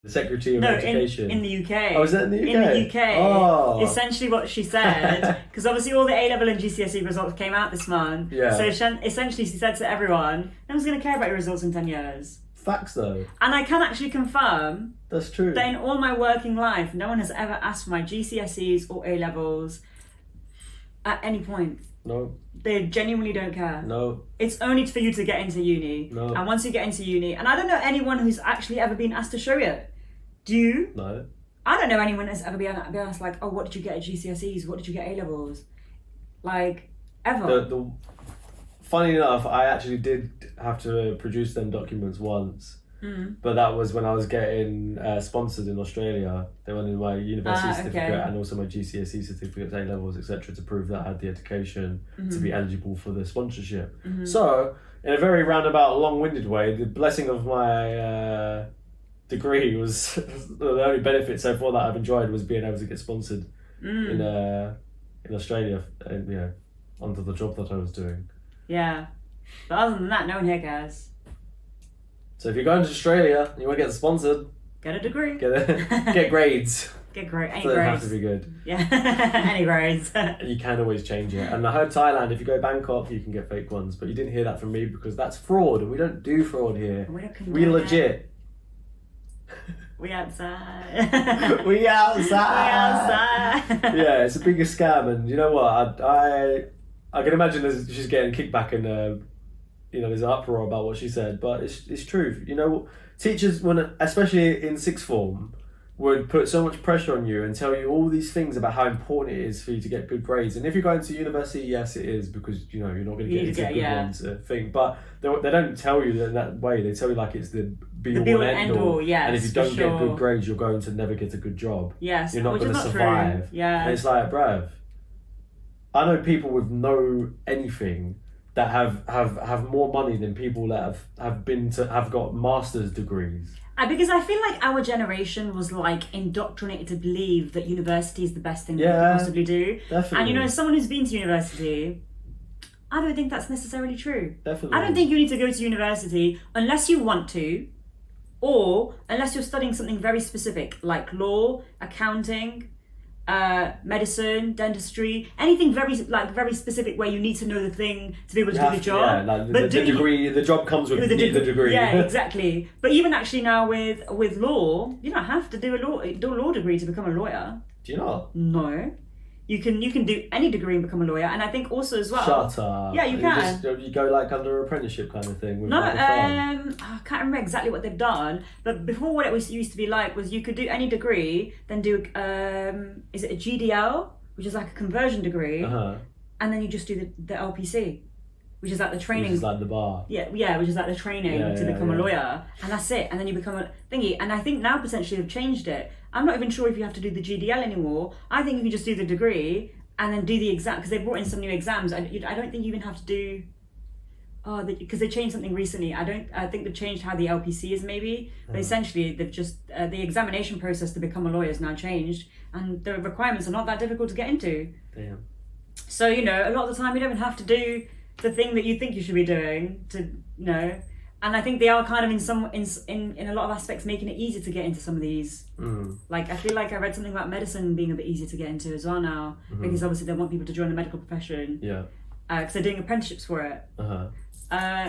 The Secretary of No, Education. in the UK. Oh, is that in the UK? In the UK. Oh. Essentially what she said, because obviously all the A-level and GCSE results came out this month. Yeah. So essentially she said to everyone, no one's going to care about your results in 10 years. Facts though. And I can actually confirm That's true. that in all my working life, no one has ever asked for my GCSEs or A-levels at any point. No. They genuinely don't care. No. It's only for you to get into uni. No. And once you get into uni, and I don't know anyone who's actually ever been asked to show it. Do you? No. I don't know anyone that's ever been asked like, oh, what did you get at GCSEs? What did you get at A-levels? Like, ever. The funny enough, I actually did have to produce them documents once. But that was when I was getting sponsored in Australia. They wanted my university certificate and also my GCSE certificates, A levels, etc., to prove that I had the education to be eligible for the sponsorship. So, in a very roundabout, long-winded way, the blessing of my degree was the only benefit so far that I've enjoyed was being able to get sponsored in Australia, and onto the job that I was doing. Yeah, but other than that, no one here cares. So if you're going to Australia and you want to get sponsored, Get a degree. get grades. Get great. Any So they have grades. to be good. Yeah, any grades. And you can always change it. And I heard Thailand, if you go Bangkok, you can get fake ones. But you didn't hear that from me because that's fraud, and we don't do fraud here. We don't condone We it. legit. We outside. We outside. We outside. Yeah, it's a bigger scam, and you know what? I can imagine she's getting kickback and there's an uproar about what she said, but it's true. Teachers, especially in sixth form, would put so much pressure on you and tell you all these things about how important it is for you to get good grades. And if you're going to university, yes, it is, because you're not going to get into good ones thing. But they don't tell you in that way. They tell you like it's the be all and end all. Yes, and if you don't get good grades, you're going to never get a good job. Yes, you're not which going is to not survive. true. Yeah, and it's like, bruv, I know people with no anything that have more money than people that have got master's degrees. Because I feel like our generation was like indoctrinated to believe that university is the best thing that you Yeah, could possibly do. definitely. And as someone who's been to university, I don't think that's necessarily true. Definitely. I don't think you need to go to university unless you want to, or unless you're studying something very specific like law, accounting, medicine, dentistry, anything very specific where you need to know the thing to be able to do the job. Yeah, like the degree, the job comes with the degree. Yeah, exactly. But even actually now with law, you don't have to do a law degree to become a lawyer. Do you not? No. You can do any degree and become a lawyer, and I think also as well. Shut up. Yeah, you can. You go like under apprenticeship kind of thing. With No, like a firm. I can't remember exactly what they've done, but before what it used to be like was you could do any degree, then do is it a GDL, which is like a conversion degree, and then you just do the LPC, which is like the training. Which is like the bar. Yeah, which is like the training to become a lawyer, and that's it, and then you become a thingy. And I think now potentially they've changed it. I'm not even sure if you have to do the GDL anymore. I think you can just do the degree and then do the exam, because they brought in some new exams. I don't think you even have to do. Because they changed something recently. I think they've changed how the LPC is maybe, but essentially they've just the examination process to become a lawyer is now changed, and the requirements are not that difficult to get into. Damn. So a lot of the time you don't even have to do the thing that you think you should be doing to and I think they are kind of in a lot of aspects making it easier to get into some of these. Like I feel like I read something about medicine being a bit easier to get into as well now, because obviously they want people to join the medical profession. Yeah. Because they're doing apprenticeships for it.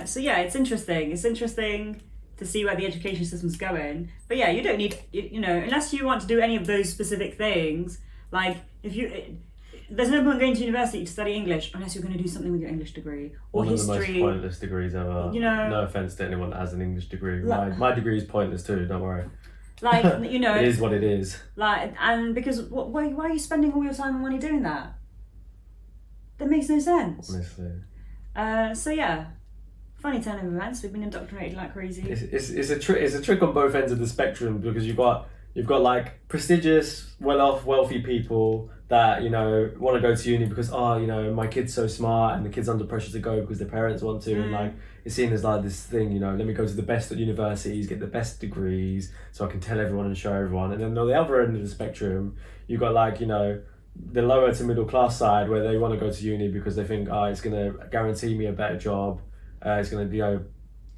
So yeah, it's interesting. It's interesting to see where the education system's going. But yeah, you don't need unless you want to do any of those specific things. Like there's no point going to university to study English unless you're going to do something with your English degree or One history. One of the most pointless degrees ever. No offense to anyone that has an English degree. My degree is pointless too. Don't worry. Like it is what it is. Like, and because why are you spending all your time and money doing that? That makes no sense. Honestly. So yeah, funny turn of events. We've been indoctrinated like crazy. It's a trick on both ends of the spectrum, because you've got like prestigious, well-off, wealthy people that want to go to uni because my kid's so smart and the kid's under pressure to go because their parents want to, and like it's seen as like this thing, let me go to the best at universities, get the best degrees so I can tell everyone and show everyone. And then on the other end of the spectrum, you've got like the lower to middle class side where they want to go to uni because they think it's going to guarantee me a better job, it's going to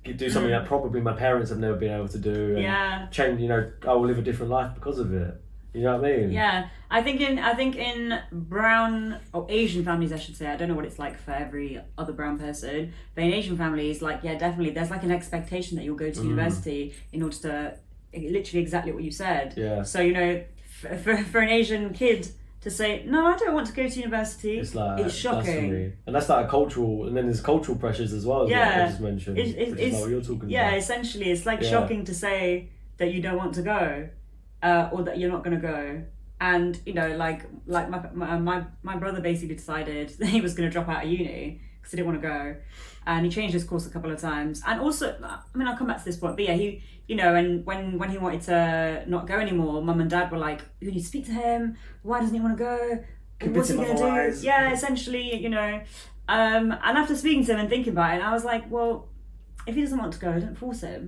do something that probably my parents have never been able to do. And change, you know, I will live a different life because of it. You know what I mean? Yeah, I think in brown or Asian families, I should say, I don't know what it's like for every other brown person, but in Asian families, like, yeah, definitely, there's like an expectation that you'll go to university in order to, literally exactly what you said. Yeah. So, you know, for an Asian kid to say, no, I don't want to go to university, it's shocking. Blasphemy. And that's like a cultural, and then there's cultural pressures as well, as what I just mentioned. Which is like what you're talking about. Yeah, essentially, it's like shocking to say that you don't want to go. Or that you're not going to go, and you know, like my brother basically decided that he was going to drop out of uni because he didn't want to go, and he changed his course a couple of times. And also, I mean, I'll come back to this point, but yeah, he, you know, and when he wanted to not go anymore, mum and dad were like, "You need to speak to him. Why doesn't he want to go? What's he going to do?" Yeah, essentially, you know. And after speaking to him and thinking about it, I was like, well, if he doesn't want to go, don't force him.